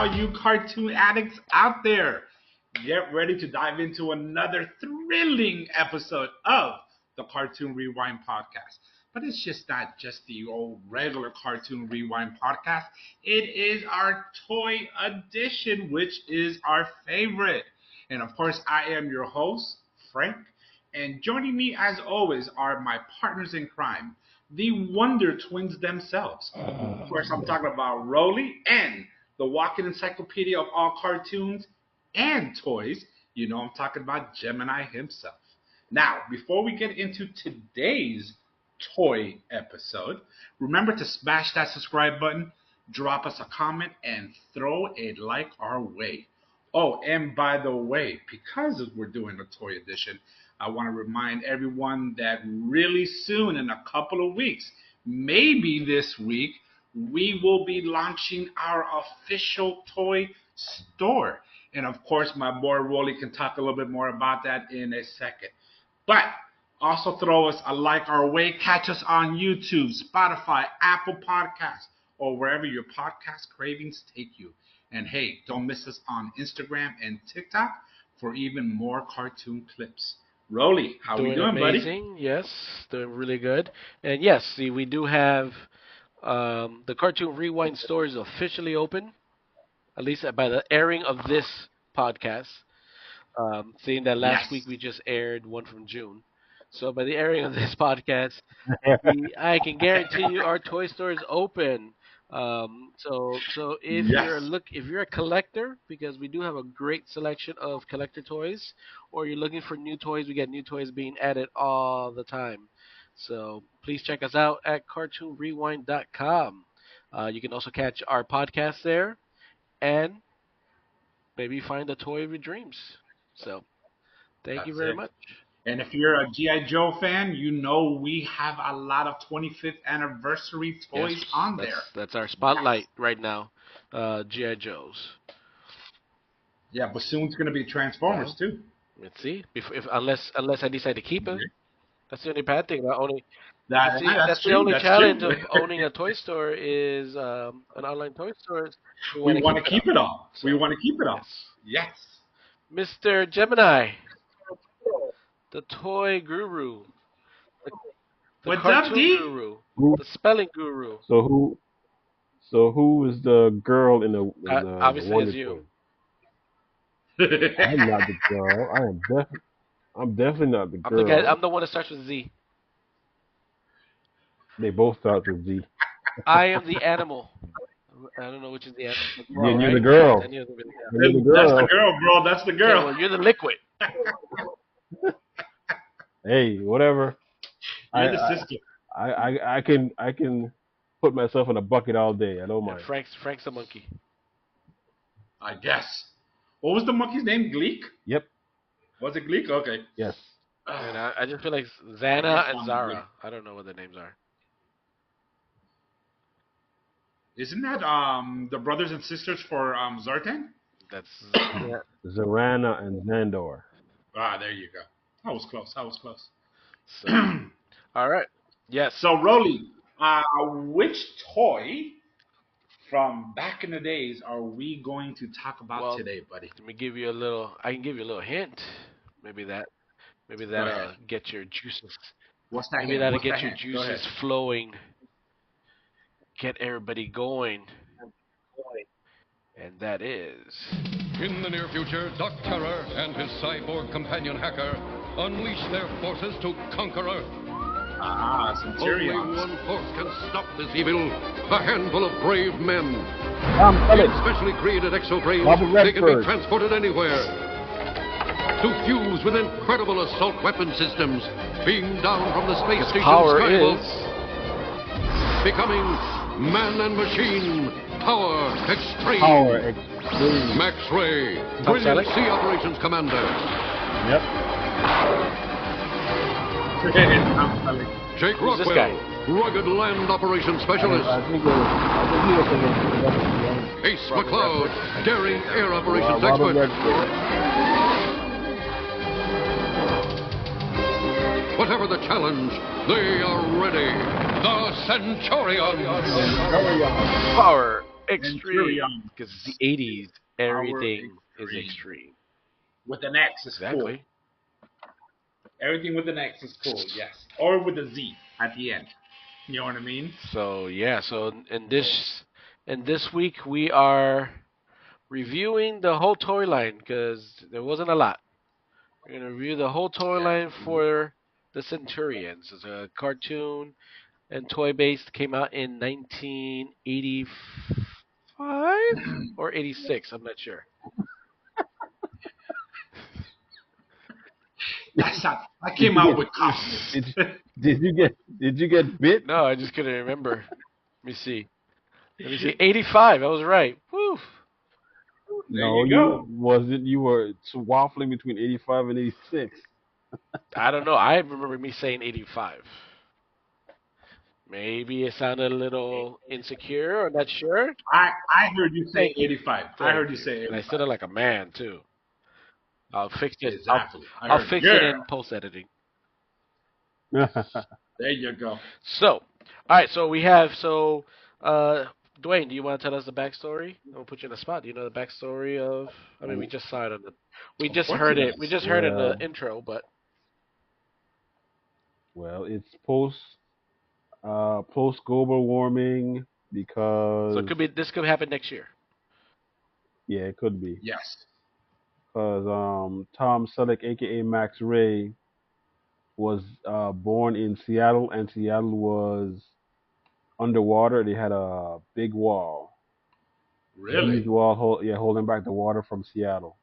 all you cartoon addicts out there. Get ready to dive into another thrilling episode of the Cartoon Rewind podcast. But it's just not just the old regular Cartoon Rewind podcast. It is our toy edition, which is our favorite. And of course, I am your host, Frank. And joining me, as always, are my partners in crime, the Wonder Twins themselves. Of course, I'm talking about Rolly and the walking encyclopedia of all cartoons and toys. You know, I'm talking about Gemini himself. Now, before we get into today's toy episode, remember to smash that subscribe button, drop us a comment, and throw a like our way. Oh, and by the way, because we're doing a toy edition, I want to remind everyone that really soon, in a couple of weeks, maybe this week, we will be launching our official toy store. And of course, my boy Rolly can talk a little bit more about that in a second. But also throw us a like our way. Catch us on YouTube, Spotify, Apple Podcasts, or wherever your podcast cravings take you. And hey, don't miss us on Instagram and TikTok for even more cartoon clips. Rolly, how we doing, amazing. buddy? Yes, doing really good. And yes, see, we do have the Cartoon Rewind store is officially open, at least by the airing of this podcast. Seeing that last week Yes. we just aired one from June. So by the airing of this podcast, I can guarantee you our toy store is open. So Yes. if you're a collector, because we do have a great selection of collector toys, or you're looking for new toys, we get new toys being added all the time. So please check us out at cartoonrewind.com. You can also catch our podcast there and maybe find the toy of your dreams. So thank you That's very it. much. And if you're a G.I. Joe fan, you know we have a lot of 25th anniversary Yes, toys on that's there. that's our Yes. spotlight right now. GI Joes. Yeah, but soon it's going to be Transformers Well, too. let's see. If unless I decide to keep it, Yeah. that's the only bad thing about owning. You That, see, that's that's the true. only That's true. challenge of owning a toy store is an online toy store. Is we We want to want keep to it all. keep it all. We So want to keep it all. yes, Yes. Mr. Gemini, the toy guru, the, the What's up, cartoon D? guru, Who? the spelling guru. So who? So who is the girl in the Obviously, Wonder as you. Twin? I'm not the girl. I'm definitely not the I'm the guy. I'm girl. the one that starts with Z. They both start with Z. I am the animal. I don't know which is the animal. The girl, Then you're the right? girl. Then you're the yeah. Then you're the That's the girl. girl, bro. That's the Okay, girl. well, you're the liquid. Hey, whatever. I You're the I, sister. I can put myself in a bucket all day. I don't And mind. Frank's the monkey. I guess. What was the monkey's name? Gleek? Yep. Was it Gleek? Okay. Yes. And Ah, I just feel like I guess Xana and one Gleek. Zara. I don't know what their names are. Isn't that the brothers and sisters for Zartan? That's yeah. Zarana and Xandor. Ah, there you go. I was close. I was close. So all right. Yes. So, Rolly, which toy from back in the days are we going to talk about Well, today, buddy? let me give you a little. I can give you a little hint. Maybe that. Maybe Go ahead. that'll get your juices. What's that Maybe hint? that'll What's that get your hint? Go ahead. juices flowing. Get everybody going. And that is. In the near future, Doc Terror and his cyborg companion hacker unleash their forces to conquer Earth. Ah, Only Centurions. one force can stop this evil, a handful of brave men. Tom In Selleck. specially created exobrains, Robert they can be Redford. transported anywhere. To fuse with incredible assault weapon systems beamed down from the space His station power Skyboat, is. becoming man and machine power extreme. Power Extreme. Max Ray, Tom brilliant Selleck? sea operations commander. Yep. Jake Who's this Rockwell, guy? rugged land operations I specialist. think he was the Ace McCloud, daring air operations Robert expert. Redford. Whatever the challenge, they are ready. The Centurions. Power Extreme. Centurions. Because it's the 80s. Power Everything is Extreme. extreme. With an X is cool. Exactly. Everything with an X is cool, yes. Or with a Z at the end. You know what I mean? So yeah, so in this week we are reviewing the whole toy line because there wasn't a lot. We're gonna review the whole toy Yeah. line for the Centurions. It's a cartoon and toy based. Came out in 1985 or 86. I'm not sure. That's not. I Did came you out get with confidence. did did you get bit? No, I just couldn't remember. Let me see. 85. I was right. Woo. There No, you you go. wasn't. You were waffling between 85 and 86. I don't know. I remember me saying 85. Maybe it sounded a little insecure or not sure. I heard you say Thank you. 85. I heard Thank you you. say And I 85. said it like a man too. I'll fix it. I'll Exactly. I I'll heard, fix it yeah. in post editing. There you go. So, all right. So we have Dwayne, do you want to tell us the backstory? I'm gonna put you in the spot. Do you know the backstory of? I mean, we just saw it on the. We Of just course heard he it. We does. just heard it in the well, intro, but well, it's post global warming so it because could be. This could happen next year. yeah, it could be Yes. because Tom Selleck, aka Max Ray, was born in Seattle, and Seattle was underwater. They had a big wall, a Really? huge wall, holding back the water from Seattle,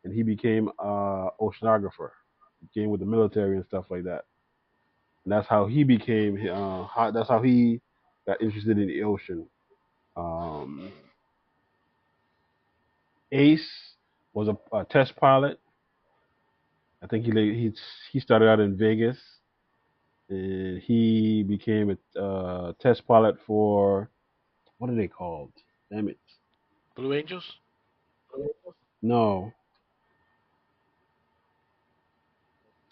and he became oceanographer. He came with the military and stuff like that. And that's how he became. That's how he got interested in the ocean. Um, Ace was a test pilot. I think he started out in Vegas, and he became a test pilot for what are they called? Damn it! Blue Angels. No,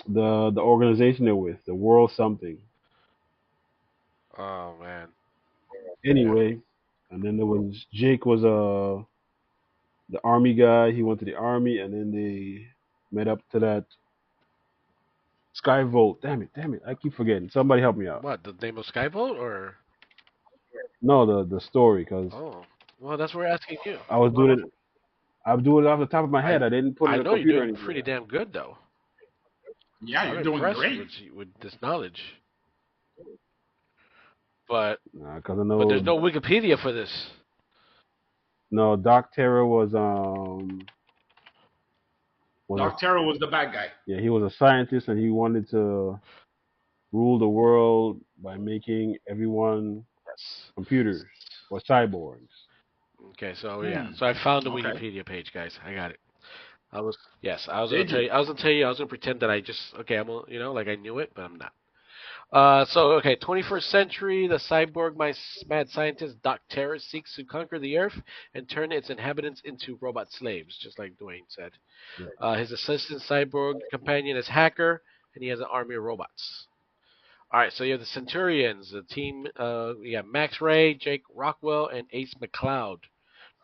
the organization they're with, the World something. Oh man. Yeah. Anyway, and then there was Jake was the army guy. He went to the army, and then they met up to that Skyvolt. Damn it! I keep forgetting. Somebody help me out. What the name of Skyboat or? No, the story, because Oh, well, that's what we're asking you. I was doing it. I'm doing it off the top of my I head. I didn't put it I in a know you're computer doing pretty anywhere. damn good though. Yeah, I'm you're doing impressed great. with this knowledge, but Because I but there's know no Wikipedia for this. no Doc Terror was a Doc Terror was the bad guy. yeah, he was a scientist, and he wanted to rule the world by making everyone Yes. computers or cyborgs. Okay, so yeah, Hmm. so I found the Okay. Wikipedia page, guys. I got it. I was yes, I was gonna Did tell you? you. I was gonna tell you. I was gonna pretend that I just okay. I'm like I knew it, but I'm not. So okay, 21st century, the cyborg mad scientist Doc Terror seeks to conquer the Earth and turn its inhabitants into robot slaves, just like Dwayne said. Right. His assistant cyborg companion is Hacker, and he has an army of robots. All right, so you have the Centurions, the team. We got Max Ray, Jake Rockwell, and Ace McCloud,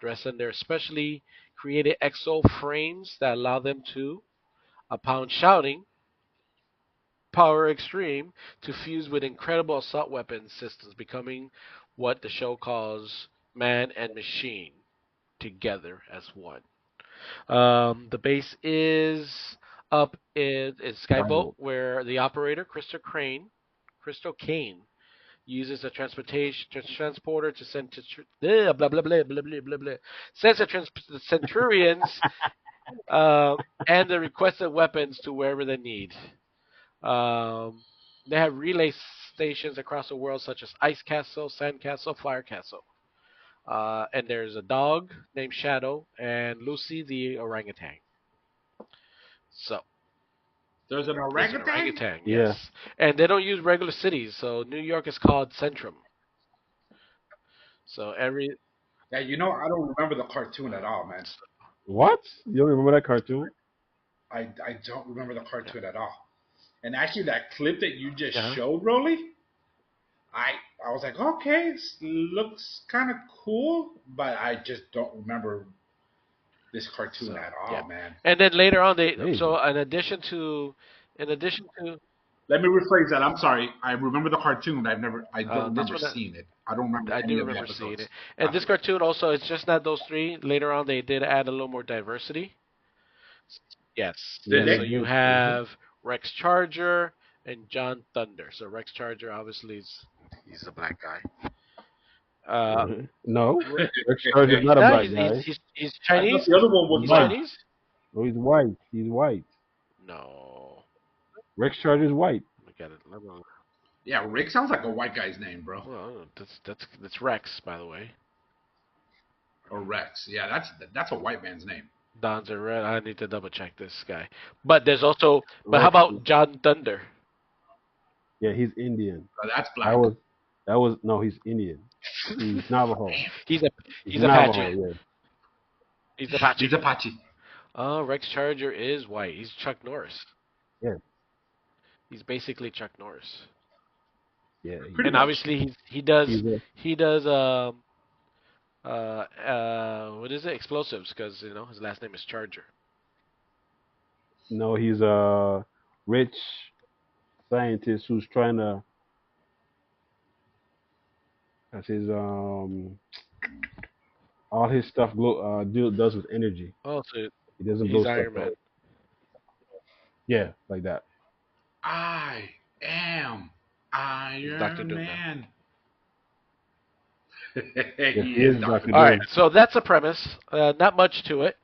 dressed in their specially created exo frames that allow them to, upon shouting, power extreme to fuse with incredible assault weapon systems, becoming what the show calls man and machine together as one. The base is up in Skyboat, Skyvolt. where the operator, Crystal Kane, uses a transporter to send to blah blah blah blah blah blah blah blah. Sends the Centurions and the requested weapons to wherever they need. Um, they have relay stations across the world, such as Ice Castle, Sand Castle, Fire Castle. And there's a dog named Shadow and Lucy the orangutan. So There's an there's an orangutan? orangutan, Yeah. yes. And they don't use regular cities, so New York is called Centrum. So every Yeah, I don't remember the cartoon at all, man. What? You don't remember that cartoon? I don't remember the yeah, cartoon at all. And actually, that clip that you just uh-huh. showed, Rolly, I I was like, okay, looks kind of cool, but I just don't remember this cartoon So at yeah, all, man. and then later on they Crazy. so in addition to Let me rephrase that. I'm sorry. I remember the cartoon. I don't this remember one seeing it. I don't remember I any do of the remember seeing episodes it. And this after that. cartoon also, it's just not those three. Later on, they did add a little more diversity. Yes, Did Yeah, yes. they So they? you did. Hmm. have Rex Charger and John Thunder. So Rex Charger, obviously, he's a black guy. Uh, No, Re- Rex Charger is not a no, black guy. he's I thought Chinese. the other one He's was He's black. white. Chinese. No, he's white. He's white. No, Rex Charger is white. let me get it. Yeah, Rick sounds like a white guy's name, bro. Well, that's Rex, by the way. Or Rex. Yeah, that's a white man's name. Don's a red. I need to double check this guy. But there's also. But how Rex. about John Thunder? Yeah, he's Indian. That's That black. was that was no, he's Indian. He's Navajo. He's a He's he's Navajo. Apache. Yeah. He's Apache. He's Apache. Oh, Rex Charger is white. He's Chuck Norris. Yeah. He's basically Chuck Norris. Yeah. Pretty And much. obviously He's a, he does what is it? Explosives, because his last name is Charger. no, he's a rich scientist who's trying to. That's his all his stuff does with energy. Oh, so He doesn't blow he's stuff Iron Man. up. Yeah, like that. I am He's Doctor Iron Doom now. Man. Yes, He he is is Doctor Doctor All Doom. right, Doom. so that's a premise. Not much to it.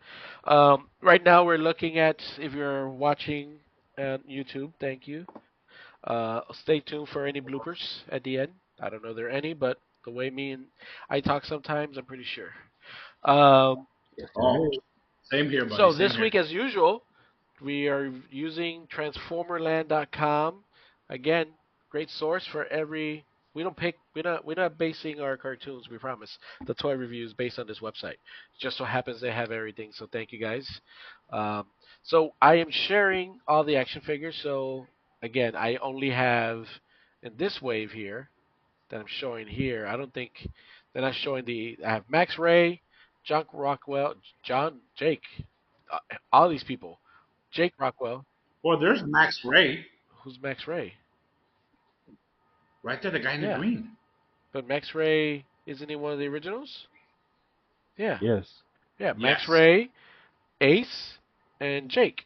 Right now we're looking at, if you're watching on YouTube, thank you. Stay tuned for any bloopers at the end. I don't know if there are any, but the way me and I talk sometimes, I'm pretty sure. Um, Yes, there Oh, is. same here, buddy. so Same this here. week, as usual, we are using transformerland.com. Again, great source for every. We don't pick. We're not basing our cartoons. We promise. The toy review is based on this website. Just so happens they have everything. So thank you guys. Um, so I am sharing all the action figures. So again, I only have in this wave here that I'm showing here. I don't think they're not showing the. I have Max Ray, John Rockwell, Jake, uh, all these people. Jake Rockwell. Well, there's Max Ray, Who's Max Ray? right there, the guy in the Yeah, green. but Max Ray isn't he one of the originals? Yeah, Yes. yeah. Max Yes. Ray, Ace, and Jake.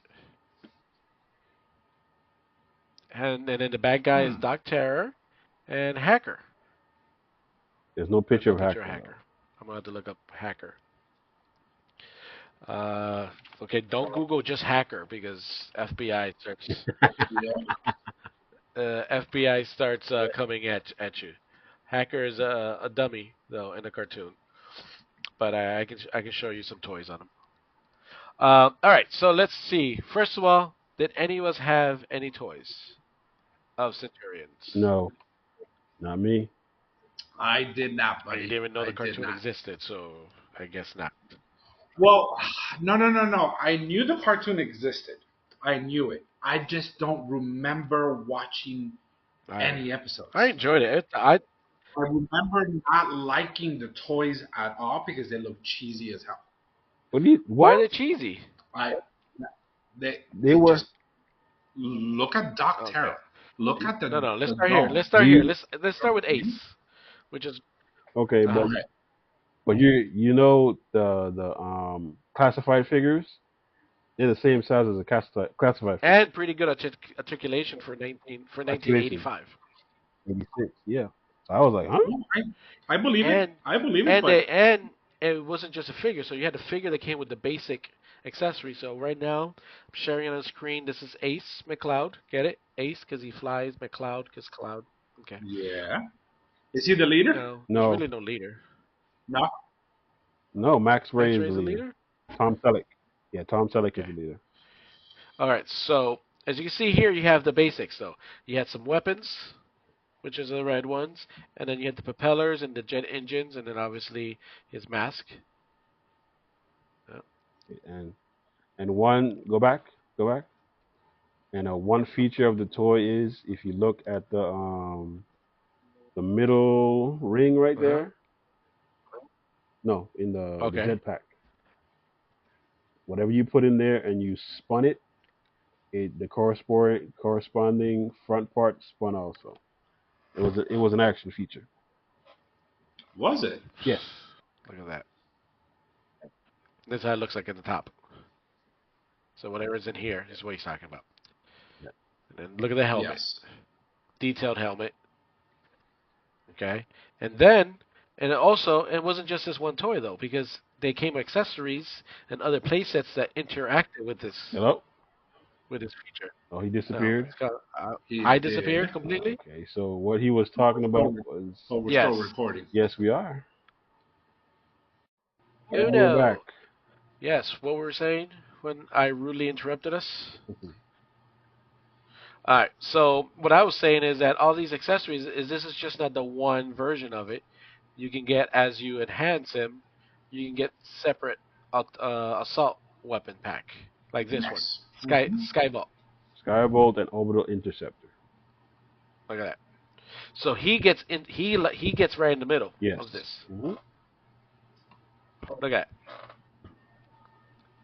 And then the bad guy is Hmm. Doc Terror and Hacker. There's no There's picture no of picture of Hacker though. Hacker. I'm gonna have to look up Hacker. Okay, don't Google just Hacker because FBI starts Yeah. FBI starts coming at you. Hacker is a dummy though in the cartoon, but I can show you some toys on him. All right, so let's see. First of all, did any of us have any toys of Centurions? No, not me. I did not, Oh, you buddy. didn't even know I the did cartoon not. existed, so I guess not. Well, no, no, no, no. I knew the cartoon existed. I knew it. I just don't remember watching I any episodes. I enjoyed it. I I remember not liking the toys at all because they look cheesy as hell. What do you Why are what? they cheesy? I They they were just look at Doc Okay. Terror. Look at No. Let's the start here. dome. Let's do start here. you Let's start with Ace, which is okay, uh Okay. but you know the classified figures, they're the same size as a classified figure. and pretty good articulation for 1986. 1985. Yeah. So I was like, huh? No, I believe it. And I believe it, and but they and it wasn't just a figure, so you had a figure that came with the basic accessory. So right now, I'm sharing it on the screen. This is Ace McCloud. Get it? Ace because he flies. McCloud because cloud. Okay. yeah. Is he the leader? No, there's No, really no leader. No. no. Max Ray Max is the Ray's the leader. leader. Tom Selleck. Yeah, Tom Selleck is Okay. the leader. All right. So as you can see here, you have the basics. Though you had some weapons, which is the red ones, and then you had the propellers and the jet engines, and then obviously his mask. Yeah. And one go back. And one feature of the toy is if you look at the middle ring right there. No, in the Okay. jetpack. Whatever you put in there and you spun it, the corresponding front part spun also. It was an action feature. Was it? Yes. Look at that. This is how it looks like at the top. So whatever's in here is what he's talking about. Yeah. And then look at the helmet. Yes. Detailed helmet. Okay. And then, and also, it wasn't just this one toy though, because they came accessories and other play sets that interacted with this Hello. feature. Oh, he No, disappeared. it's got, He I did. disappeared completely. Okay, so what he was talking about was Oh, we're Yes. still recording. yes, we are. We're Uno. back. Yes, what were we saying when I rudely interrupted us? All right. So what I was saying is that all these accessories this is just not the one version of it. You can get as you enhance him, you can get separate assault weapon pack like this one, Skyvault. Skybolt and Orbital Interceptor. Look at that. So he gets in. He gets right in the middle Yes. of this. Mm-hmm. Look at that.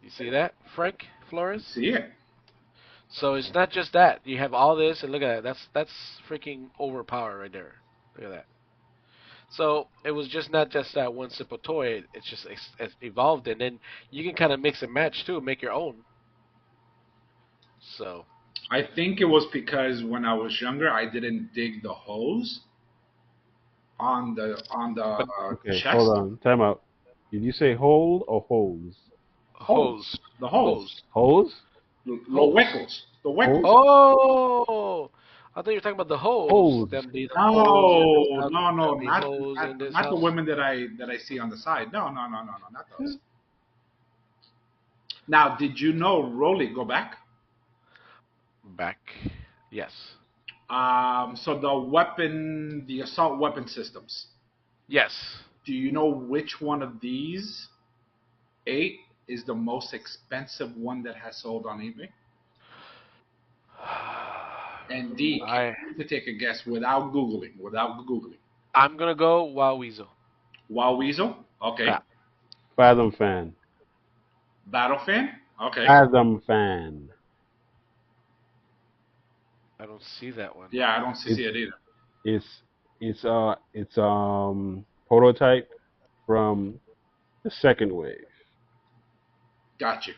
You see that, Frank Flores? See it? So it's not just that. You have all this, and look at that. That's freaking overpowered right there. Look at that. So it was just not just that one simple toy. It's just it's evolved, and then you can kind of mix and match too, and make your own. So I think it was because when I was younger, I didn't dig the hose on the Okay, chest. hold on. Time out. Did you say hold or hose? hose. The hose. Hose? The huecos. The huecos. Oh, I thought you were talking about the hose. Hose. Them be the No, hose no, no, them be not hose in this not the house. women that I see on the side. No, not those. Now, did you know, Rolly, go back? Back, yes, So the assault weapon systems. yes. Do you know which one of these 8 is the most expensive one that has sold on eBay? And D, you could take a guess without Googling. I'm gonna go Wow Weasel. Wow Weasel? Okay. Yeah. Fathom Fan. Battle Fan? Okay. Fathom Fan. I don't see that one. Yeah, I don't see it either. It's prototype from the second wave. Got you.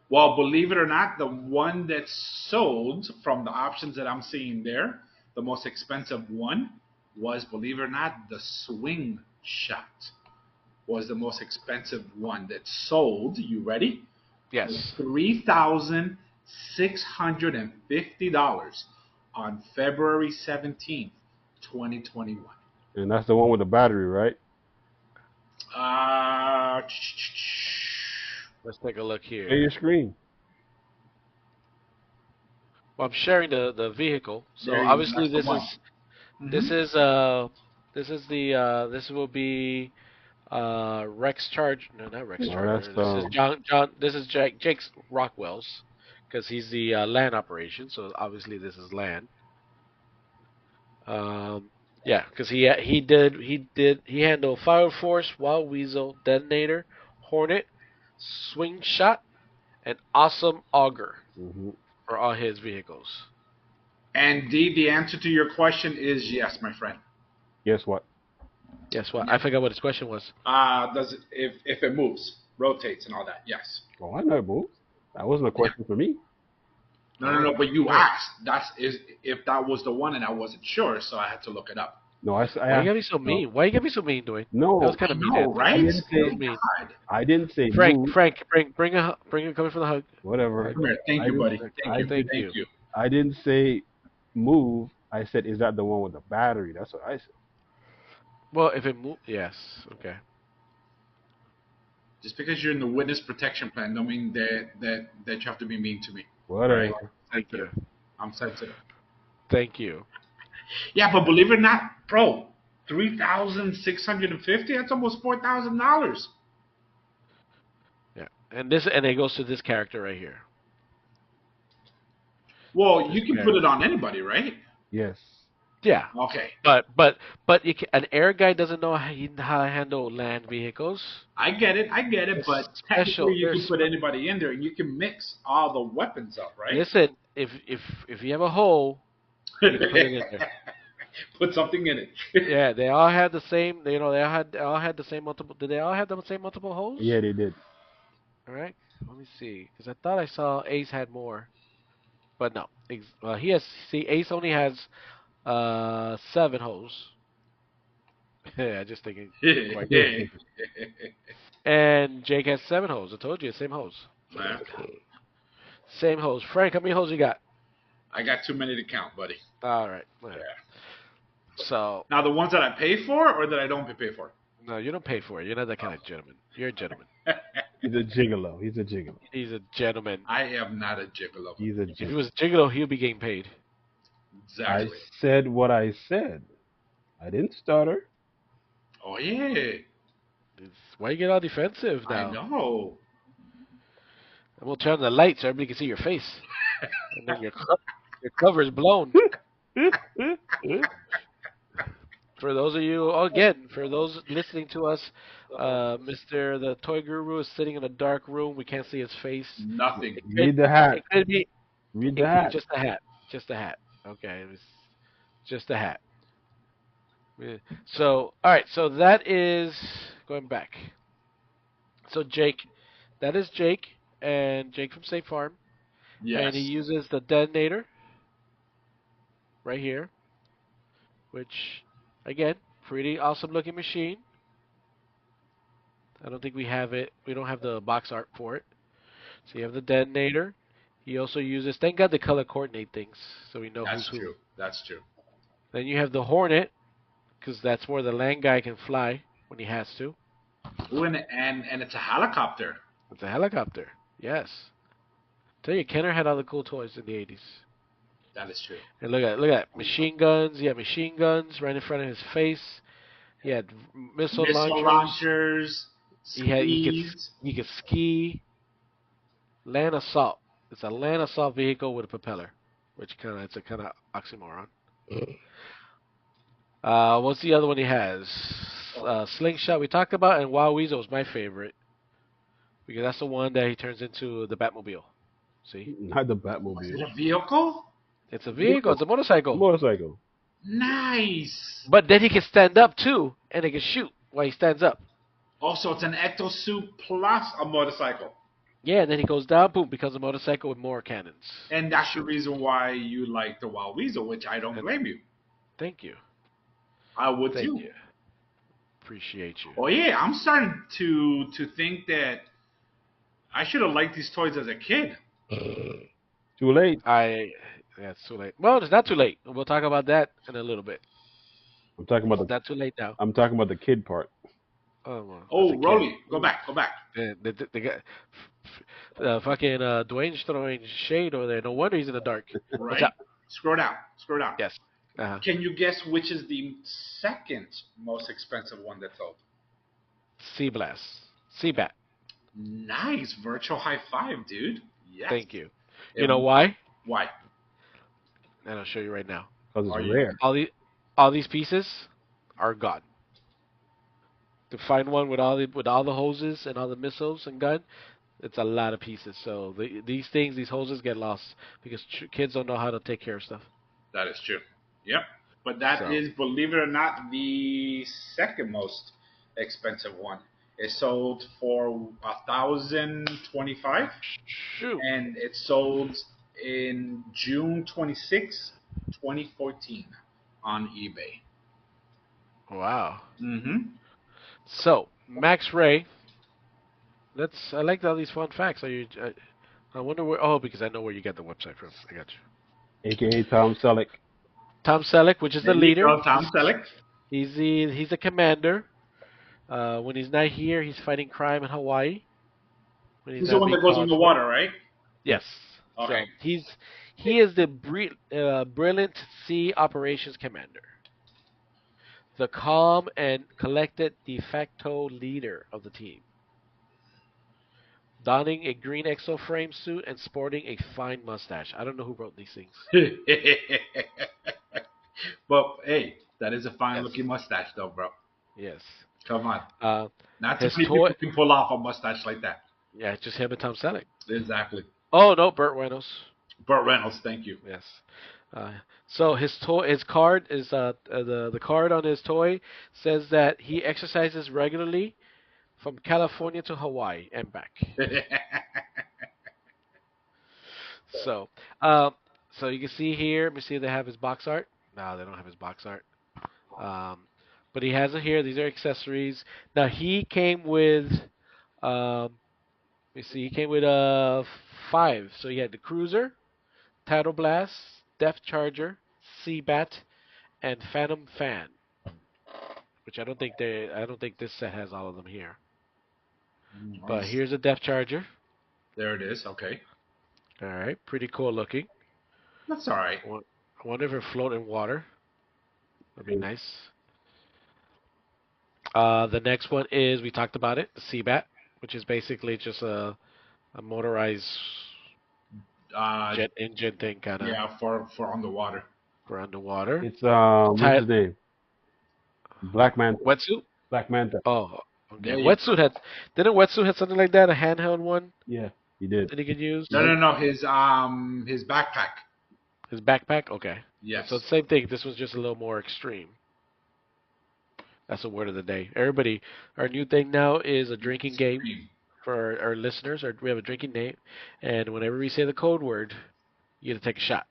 Well, believe it or not, the one that sold from the options that I'm seeing there, the most expensive one was, believe it or not, the Swing Shot was the most expensive one that sold. You ready? Yes. $3,650 on February 17th, 2021. And that's the one with the battery, right? Let's take a look here. Share your screen. Well, I'm sharing the vehicle, so There you- obviously that's the one. this will be Rex Charge. No, not Rex No, Charger. that's, This is John. This is Jake's Rockwell's, because he's the land operation. So obviously this is land. Yeah, because he handled Fire Force, Wild Weasel, Detonator, Hornet, Swing Shot, and Awesome Auger for all his vehicles. And D, the answer to your question is yes, my friend. Guess what? Guess what? I forgot what his question was. Does it, if it moves, rotates, and all that? Yes. Oh, I know it moves. That wasn't a question for me. No. But you asked. If that was the one, and I wasn't sure, so I had to look it up. No, Why you gotta be so mean? Why you gotta be so mean, Dwayne? No, That was kind of mean. No, right? I didn't say Frank, move. bring a coming from the hug. Whatever. Come here. Thank you, buddy. Thank you. I didn't say move. I said, is that the one with the battery? That's what I said. Well, if it moves, yes, okay. Just because you're in the witness protection plan, don't mean that you have to be mean to me. Whatever. Right? Thank you. I'm sensitive. Thank you. Yeah, but believe it or not, bro, $3,650. That's almost $4,000. Yeah, and it goes to this character right here. Well, you can put it on anybody, right? Yes. Yeah, Okay, but an air guy doesn't know how to handle land vehicles. I get it. I get it. There's But technically, special. you can put anybody in there, and you can mix all the weapons up, right? Listen, if you have a hole, you can put it in there. Put something in it. Yeah, they all had the same. You know, they all had the same multiple. Did they all have the same multiple holes? Yeah, they did. All right. Let me see, because I thought I saw Ace had more, but no. He has. See, Ace only has 7 holes. Yeah, just thinking. Quite. And Jake has 7 holes. I told you, same holes. Same holes. Frank, how many holes you got? I got too many to count, buddy. All right. Yeah. So Now the ones that I pay for, or that I don't pay for. no, you don't pay for it. You're not that kind of gentleman. You're a gentleman. He's a gigolo. He's a gigolo. He's a gentleman. I am not a gigolo. He's a If he gigolo. was a gigolo, he'd be getting paid. I Exactly. said what I said. I didn't stutter. Oh yeah. Why you get all defensive now? I know. And we'll turn on the lights so everybody can see your face. And then your cover is blown. For those of you, again, for those listening to us, Mr. The Toy Guru is sitting in a dark room. We can't see his face. Nothing. Read the hat. It could be Read the hat. just a hat. Just a hat. Okay, it's just a hat. Yeah. So, all right. So that is going back. So Jake, that is Jake, and Jake from State Farm, Yes. and he uses the detonator right here, which, again, pretty awesome looking machine. I don't think we have it. We don't have the box art for it. So you have the detonator. He also uses. Thank God they color coordinate things, so we know That's who's who. true. That's true. Then you have the Hornet, because that's where the land guy can fly when he has to. Ooh, and it's a helicopter. It's a helicopter. Yes. Tell you, Kenner had all the cool toys in the 80s. That is true. And look at machine guns. He had machine guns right in front of his face. He had missile launchers. He could ski. Land assault. It's a land assault vehicle with a propeller, which it's a kind of oxymoron. What's the other one he has? Slingshot we talked about, and Wild Weasel was my favorite because that's the one that he turns into the Batmobile. See? Not the Is it Batmobile. a vehicle? It's a vehicle. It's a motorcycle. Motorcycle. Nice. But then he can stand up too, and he can shoot while he stands up. Also, it's an ectosuit plus a motorcycle. Yeah, and then he goes down, boom, becomes a motorcycle with more cannons. And that's the reason why you like the Wild Weasel, which I don't blame you. Thank you. I would Thank too. you. Appreciate you. Oh yeah, I'm starting to think that I should have liked these toys as a kid. Too late. Yeah, it's too late. Well, it's not too late. We'll talk about that in a little bit. I'm talking about It's not too late now. I'm talking about the kid part. Oh, well, Oh, that's a kid. Rolly, go back. They got fucking Dwayne's throwing shade over there. No wonder he's in the dark. Right? What's up? Scroll down. Yes. Uh-huh. Can you guess which is the second most expensive one that's sold? Sea Blast. Seabat. Nice. Virtual high five, dude. Yes. Thank you. You know why? Why? And I'll show you right now. Because Are it's you- rare. All these pieces are gone. To find one with all the hoses and all the missiles and gun, it's a lot of pieces. So these hoses get lost because kids don't know how to take care of stuff. That is true. Yep. But that is, believe it or not, the second most expensive one. It sold for $1,025, Shoot. and it sold in June 26, 2014, on eBay. Wow. Mm-hmm. So Max Ray. I like all these fun facts. I wonder where. Oh, because I know where you got the website from. I got you. AKA Tom Selleck. Tom Selleck, which is the leader. Tom Selleck. He's the commander. When he's not here, he's fighting crime in Hawaii. When He's not the one that being goes called in the for. water, right? Yes. Okay. So he is the brilliant sea operations commander, the calm and collected de facto leader of the team, donning a green exoframe suit and sporting a fine mustache. I don't know who wrote these things. But hey, that is a fine Yes. looking mustache, though, bro. Yes. Come on. Uh, Not too his many toy. people can pull off a mustache like that. Yeah, just him and Tom Selleck. Exactly. Oh no, Burt Reynolds. Burt Reynolds, thank you. Yes. So his card is the card on his toy says that he exercises regularly from California to Hawaii and back. So, um, so you can see here. Let me see if they have his box art. No, they don't have his box art. Um, but he has it here. These are accessories. Now he came with. Let me see. He came with 5. So he had the Cruiser, Tidal Blast, Depth Charger, Seabat, and Phantom Fan. Which I don't think they. I don't think this set has all of them here. But Nice. here's a Depth Charger. There it is. Okay. All right, pretty cool looking. That's all right. I wonder if it float in water. That'd be nice. The next one is we talked about it, the Seabat, which is basically just a motorized Uh, jet engine thing, kind of yeah, for underwater. for underwater. It's what's Ti- his name? Black Manta. Wetsuit? Black Manta. Oh, okay. There you Wetsuit had didn't Wetsuit had something like that, a handheld one Yeah, he did. that he could use? No. His backpack. His backpack? Okay. Yes. So the same thing. This was just a little more extreme. That's the word of the day. Everybody, our new thing now is a drinking game Extreme. for our listeners. We have a drinking name, and whenever we say the code word, you get to take a shot.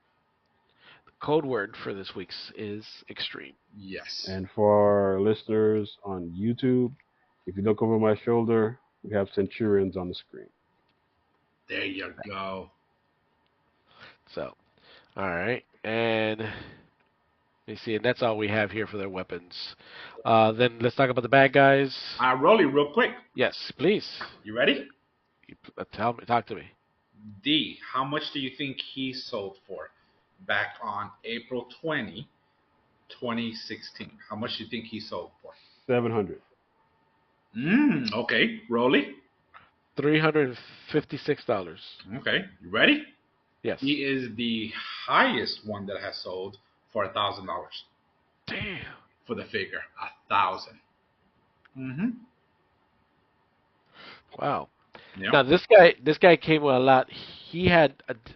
The code word for this week's is extreme. Yes. And for our listeners on YouTube, if you look over my shoulder, we have Centurions on the screen. There you go. So, all right, and let me see, and that's all we have here for their weapons. Then let's talk about the bad guys. Rolly, real quick. Yes, please. You ready? Talk to me. D, how much do you think he sold for back on April 20, 2016? How much do you think he sold for? 700. Okay. Rolly? $356. Okay. You ready? Yes. He is the highest one that has sold for $1,000 Damn. for the figure. 1,000. Mm-hmm. Wow. Yep. Now this guy came with a lot. He had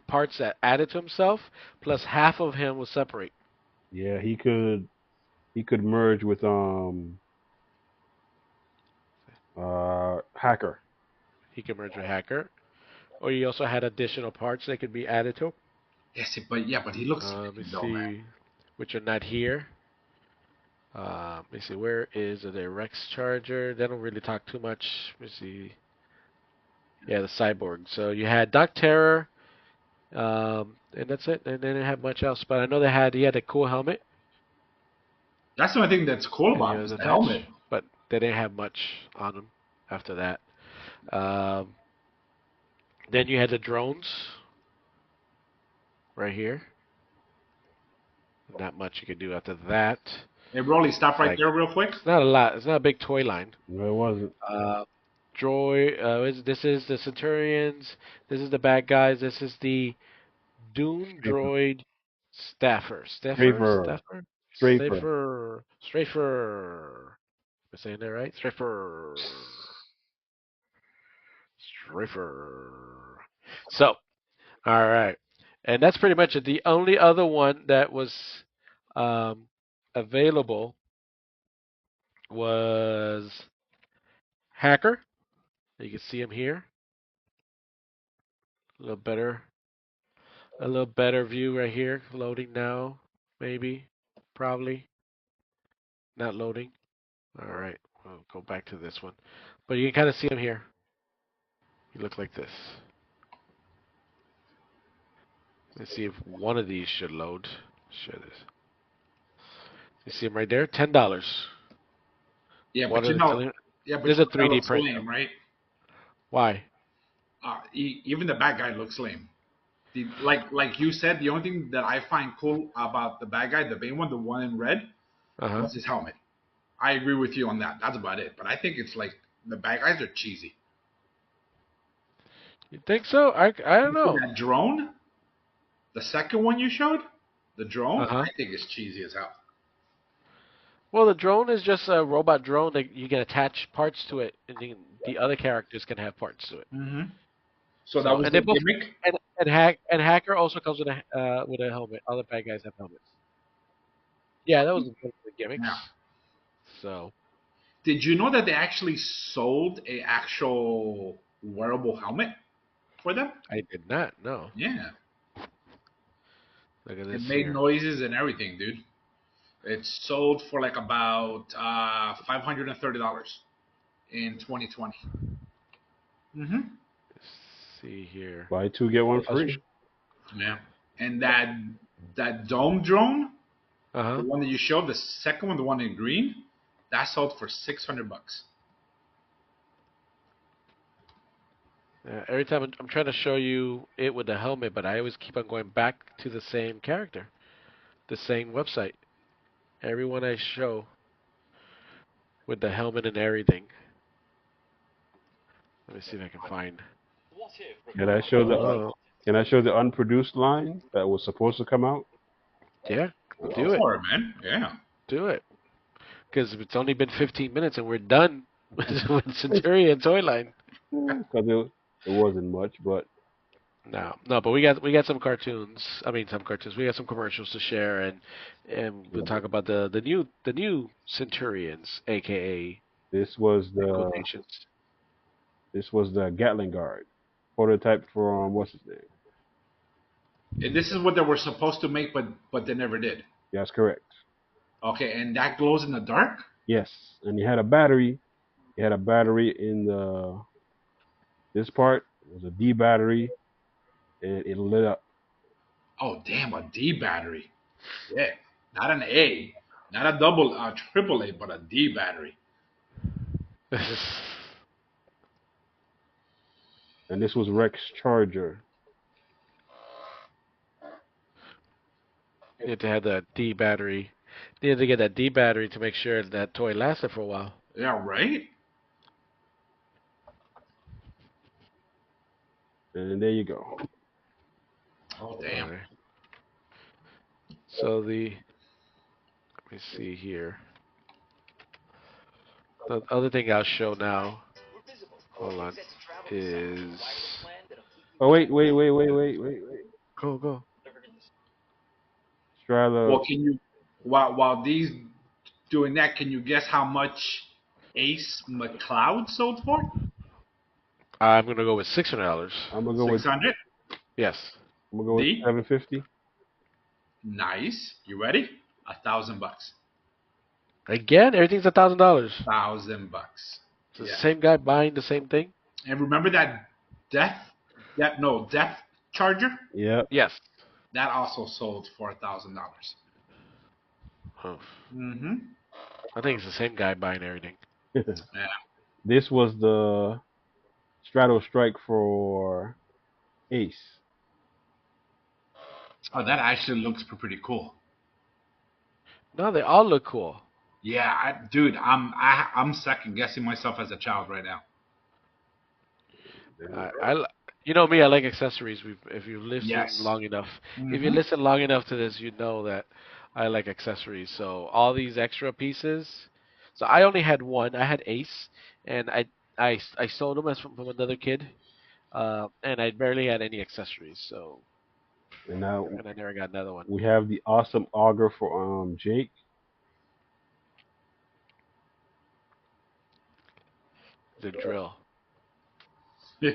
parts that added to himself, plus half of him was separate. Yeah, he could merge with Hacker. He could merge with Hacker, or he also had additional parts that could be added to him. Yes, but he looks Let me though, man. see, which are not here. Let me see, where is the Rex Charger? They don't really talk too much. Let me see. Yeah, the Cyborg. So you had Doc Terror, and that's it. And they didn't have much else. But I know he had a cool helmet. That's the only thing that's cool And about he him was is the attached, helmet. but they didn't have much on him after that. Um, then you had the drones right here. Not much you could do after that. Hey, Rolly, stop right there real quick. It's not a lot. It's not a big toy line. No, it wasn't. This is the Centurions. This is the bad guys. This is the Doom Droid Staffer. Strafer. Strafer. Am I saying that right? Strafer. So, all right. And that's pretty much it. The only other one that was um, available was Hacker. You can see him here. A little better view right here. Loading now, maybe, probably not loading. All right, we'll go back to this one. But you can kind of see him here. He looks like this. Let's see if one of these should load. Share this. You see him right there? $10. Yeah, What but are they telling you? There's a that 3D looks print. lame, right? Why? Even the bad guy looks lame. Like you said, the only thing that I find cool about the bad guy, the main one, the one in red, was his helmet. I agree with you on that. That's about it. But I think it's like the bad guys are cheesy. You think so? I don't know. That drone, the second one you showed, The drone, Uh huh. I think it's cheesy as hell. Well, the drone is just a robot drone that you can attach parts to it, and the other characters can have parts to it. Hmm. So that So, was and they the both gimmick. and hacker also comes with a helmet. Other bad guys have helmets. Yeah, that was one of the Yeah. gimmicks. So Did you know that they actually sold a actual wearable helmet for them? I did not know. Yeah. Look at It this made here. noises and everything, dude. It's sold for like about $530 in 2020. Mm-hmm. Let's see here. Buy two get one Uh free. Yeah. And that dome drone, the huh. one that you showed, the second one, the one in green, that sold for $600. Every time I'm trying to show you it with the helmet, but I always keep on going back to the same character, the same website. Everyone I show with the helmet and everything. Let me see if I can find. Can I show the Oh, Can I show the unproduced line that was supposed to come out? yeah, Go do it, for it, man. Yeah. do it. Because it's only been 15 minutes and we're done with Centurion toy line. Because it wasn't much, but No, no, but we got some cartoons. I mean, some cartoons. We got some commercials to share, and we'll talk about the new Centurions, aka this was in the quotations. Gatling guard prototype from what's his name? And this is what they were supposed to make, but they never did. That's correct. Okay, and that glows in the dark. Yes, and he had a battery. He had a battery in the this part. It was a D battery, and it lit up. Oh, damn, a D battery. Yeah, not an A, not a triple A, but a D battery. And this was Rex Charger. You had to have that D battery. You had to get that D battery to make sure that toy lasted for a while. Yeah, right. And there you go. Oh, damn. Alright. So let me see here. The other thing I'll show now. Hold on. Is Oh wait. go. Strala. Well, can you while these doing that, can you guess how much Ace McCloud sold for? I'm gonna go with $600. I'm gonna go with 600. Yes. D. 750. Nice. You ready? $1,000. Again, everything's $1,000. $1,000. It's the Yeah. same guy buying the same thing. And remember that death charger? Yeah. Yes. That also sold for $1,000. Oh, Mm-hmm. I think it's the same guy buying everything. Yeah. This was the Strato Strike for Ace. Oh, that actually looks pretty cool. No, they all look cool. Yeah, dude, I'm second guessing myself as a child right now. You know me, I like accessories. If you listen Yes. long enough, if you Mm-hmm. listen long enough to this, you know that I like accessories. So all these extra pieces. So I only had one. I had Ace, and I sold them as from another kid, and I barely had any accessories. So And now and I never got another one. we have the awesome auger for Jake. The drill. I'm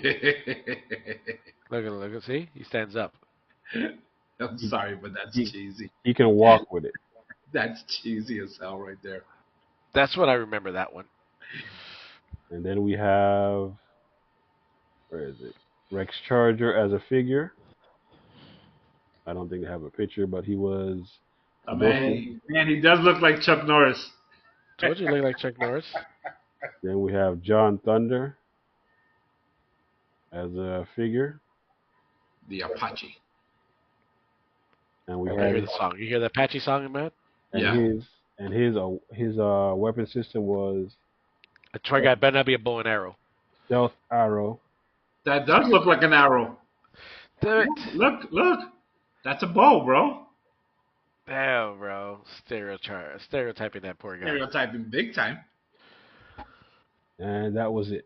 Look at see, he stands up. He, sorry, but that's he, cheesy. he can walk with it. That's cheesy as hell right there. That's what I remember that one. And then we have, where is it? Rex Charger as a figure. I don't think they have a picture, but he was Oh, supposed man, he does look like Chuck Norris. Told you, look like Chuck Norris. Then we have John Thunder as a figure. The Apache. And we I have hear the song. You hear the Apache song, man? and Yeah. his weapon system was A toy guy better not be a bow and arrow. stealth arrow. That does look like an arrow. Damn Look. That's a bow, bro. Damn, bro. Stereotyping that poor guy. Stereotyping big time. And that was it.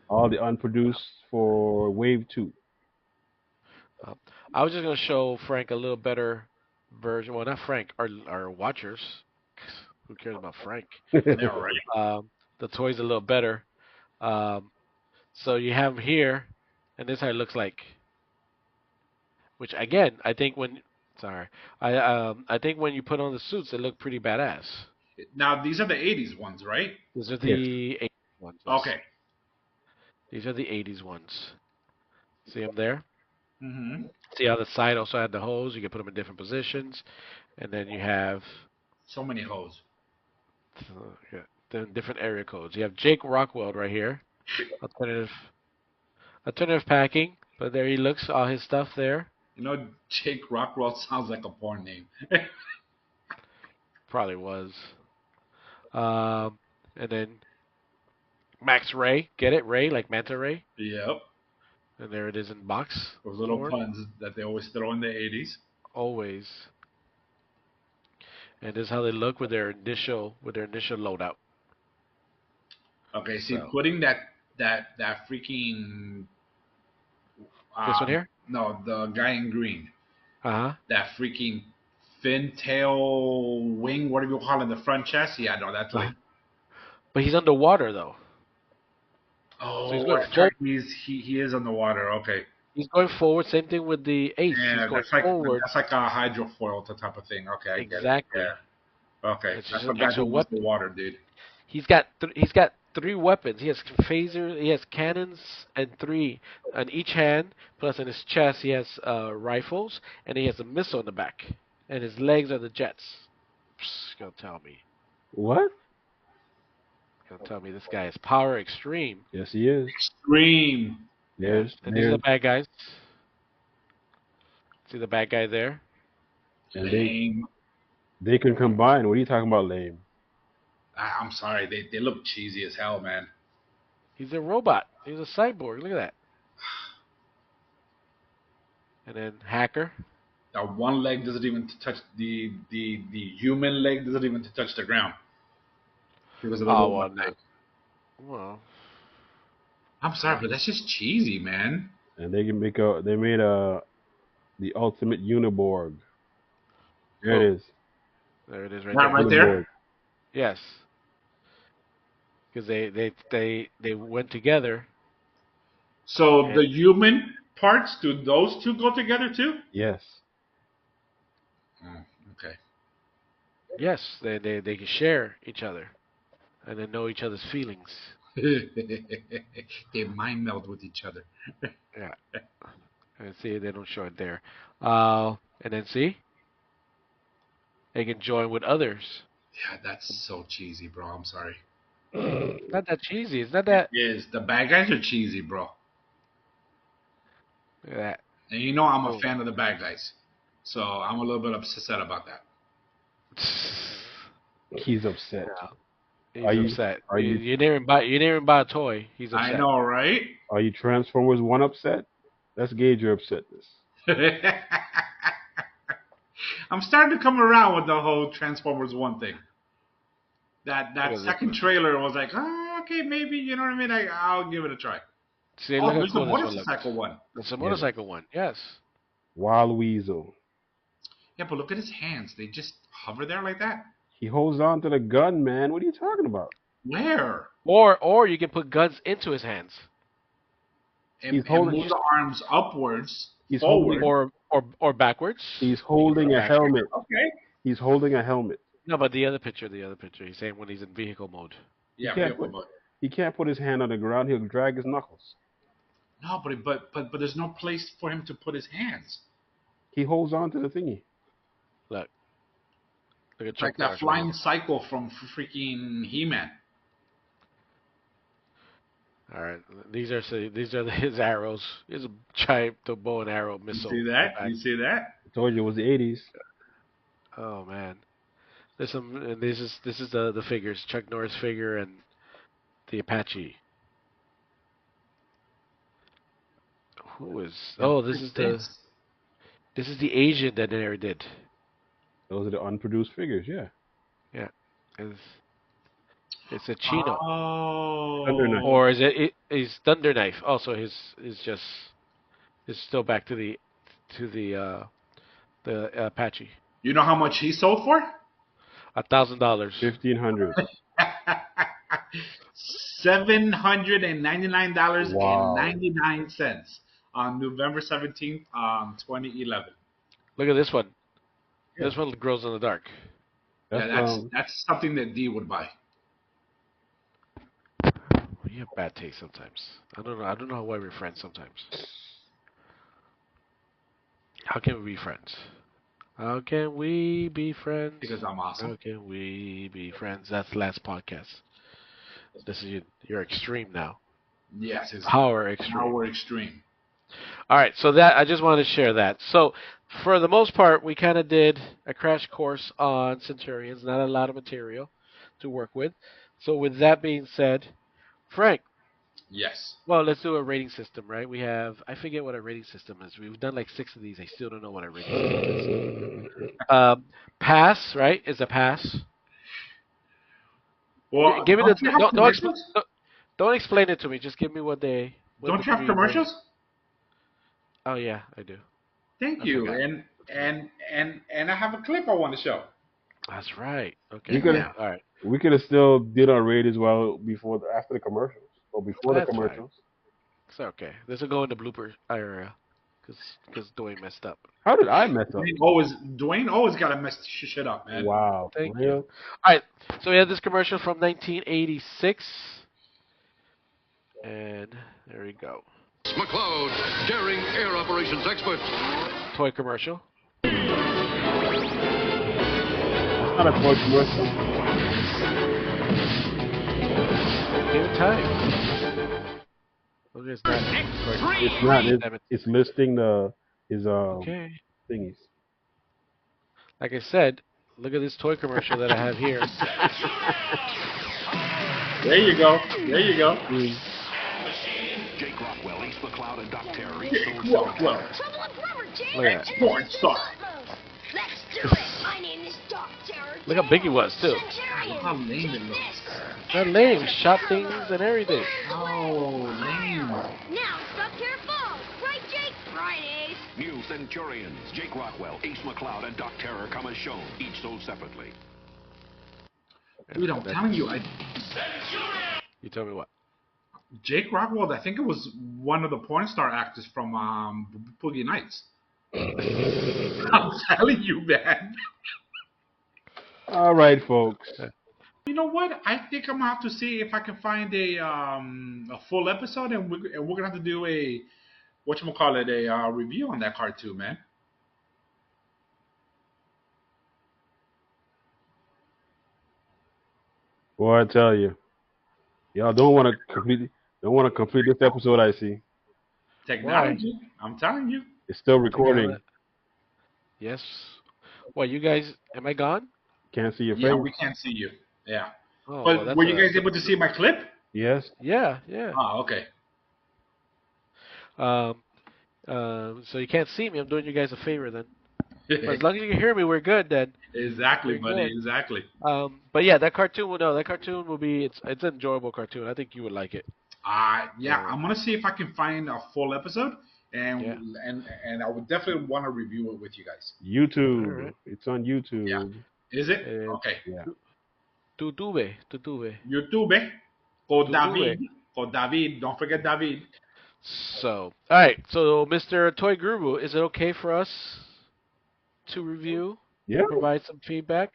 All the unproduced for Wave 2. I was just gonna show Frank a little better version. Well, not Frank, our watchers. Who cares about Frank? Yeah, right. The toy's a little better. Um, so you have him here, and this is how it looks like. Which again, I think when sorry, I think when you put on the suits, they look pretty badass. Now these are the '80s ones, right? These are Yes. the 80s ones. Yes. Okay. These are the 80s ones. See them there? Mm-hmm. See how the side also had the hose? You can put them in different positions, and then you have So many hoes. yeah, the different area codes. You have Jake Rockwell right here, alternative packing. But there he looks, all his stuff there. You know, Jake Rockwell sounds like a porn name. Probably was. And then Max Ray, get it? Ray, like Manta Ray. Yep. And there it is in box. Those little form. puns that they always throw in the '80s. Always. And this is how they look with their initial loadout. Okay, see, So. putting that freaking This one here? no, the guy in green, Uh huh. that freaking fin tail wing, whatever you call it, the front chest. Yeah, no, that's like But he's underwater though. So he's going that's right. forward. He is on the water. Okay, He's going forward. Same thing with the Ace. yeah, He's going that's like forward. a hydrofoil type of thing. Okay, I get it. Exactly. Yeah. Okay, It's I just an forgot extra he was the weapon. water dude. He's got three weapons. He has phaser. He has cannons and three on each hand. Plus in his chest he has rifles and he has a missile in the back. And his legs are the jets. Psst, gonna tell me. What? Gonna tell me this guy is power extreme. Yes, he is. Extreme. And these are the bad guys. See the bad guy there? And Lame. they can combine. What are you talking about, lame? I'm sorry, they look cheesy as hell, man. He's a robot. He's a cyborg. Look at that. And then hacker. That one leg doesn't even touch the human leg doesn't even touch the ground because of the little one leg. Well, I'm sorry, but that's just cheesy, man. And they can make a. They made the ultimate Uniborg. There it is. there it is right Right, there. right there. Yes. Because they went together. So the human parts, do those two go together too? Yes. Oh, okay. Yes, they can share each other, and they know each other's feelings. They mind meld with each other. Yeah. And see, they don't show it there. And then see, they can join with others. Yeah, that's so cheesy, bro. I'm sorry. Not that cheesy. It's not that. Yes, the bad guys are cheesy, bro. Look at that. And you know I'm a fan of the bad guys, so I'm a little bit upset about that. He's upset. Yeah. He's upset. You didn't even buy a toy. He's upset. I know, right? Are you Transformers 1 upset? Let's gauge your upsetness. I'm starting to come around with the whole Transformers 1 thing. That second trailer was like, oh, okay, maybe, you know what I mean? I'll give it a try. See, Oh, look there's how a cool motorcycle one. It's a motorcycle one. Yes. Wild Weasel. Yeah, but look at his hands. They just hover there like that. He holds on to the gun, man. What are you talking about? Where? Or you can put guns into his hands. And move the arms upwards, He's forward. Or backwards. He's holding a helmet. Okay. He's holding a helmet. No, but the other picture. He's saying when he's in vehicle mode. Yeah, he can't put his hand on the ground. He'll drag his knuckles. No, but there's no place for him to put his hands. He holds on to the thingy. Look at Chuck Like that flying cycle from freaking He-Man. All right, these are his arrows. Here's a giant bow and arrow missile. You see that? You see that? I told you it was the 80s. Oh man, there's some. And this is the figures. Chuck Norris figure and the Apache. Who is? Oh, this is the Asian that they never did. Those are the unproduced figures. Yeah. Yeah, it's, it's a Chino, Thunder Knight. Oh. or is Thunder Knife? Also, his just is still back to the Apache. You know how much he sold for? $1,000. 1,500. Wow. $799.99 on November 17th, 2011. Look at this one. Yeah. This one grows in the dark. Yeah, That's that's something that D would buy. You have bad taste sometimes. I don't know. I don't know why we're friends sometimes. How can we be friends? How can we be friends? Because I'm awesome. How can we be friends? That's the last podcast. This is you're extreme now. Yes, it's Power extreme. power extreme. All right, so that I just wanted to share that. So, for the most part, we kind of did a crash course on Centurions. Not a lot of material to work with. So, with that being said, Frank, Yes. well, let's do a rating system, right? We have I forget what a rating system is. We've done like 6 of these. I still don't know what a rating system is. Pass, right? Is a pass. Well, Give me don't you have commercials? don't explain it to me. Just give me what the Don't you have 3 commercials? Oh yeah, I do. Thank I you. forgot. And I have a clip I want to show. That's right. Okay. We could Yeah. All right. we could have still did our raid as well after the commercials or before the That's fine. commercials. It's okay. This will go in the blooper area because Dwayne messed up. How did I mess up? Dwayne always got to mess shit up, man. Wow. Thank for you. real? All right. So we have this commercial from 1986, and there we go. Ace McCloud, daring air operations expert. Toy commercial. That's not a toy commercial. Give it time. Look, it's not. It's not. It's listing his Okay. thingies. Like I said, look at this toy commercial that I have here. There you go. There you go. Jake Rockwell, Ace McCloud, and Doc Terry. Rockwell. Trouble with rubber, Jake. Look at that. Porn star. Let's do it. My name is Doc Terror. Look how big he was too. Centurions. How lame it looks. That lame. Shot things and everything. Oh, lame. Now, Doc Terror falls. Right, Jake? Right, Ace. New Centurions, Jake Rockwell, Ace McCloud, and Doc Terror come as shown, each sold separately. Dude, I'm telling you, You tell me what? Jake Rockwell, I think it was one of the porn star actors from Boogie Nights. I'm telling you, man. All right, folks. You know what? I think I'm gonna have to see if I can find a full episode, and we're gonna have to do a whatchamacallit, a review on that cartoon, man. Boy, I tell you, y'all don't want to complete this episode. I see Technology. I'm telling you. it's still recording. Yes. What, you guys? Am I gone? Can't see your Yeah, face. we can't see you. Yeah. Oh, But well, that's were you a- guys able to see my clip? Yes. Yeah, yeah. Oh, okay. So you can't see me. I'm doing you guys a favor then. But as long as you can hear me, we're good then. Exactly, We're buddy. good. Exactly. But yeah, that cartoon will be it's an enjoyable cartoon. I think you would like it. Yeah, I'm gonna see if I can find a full episode, and Yeah. and I would definitely want to review it with you guys. YouTube. All right. It's on YouTube. Yeah. Is it? Uh, Okay. Yeah. Tutube. YouTube. Go YouTube. David. Go David. Don't forget David. So, all right. So, Mr. Toy Guru, is it okay for us to review, Yeah. provide some feedback?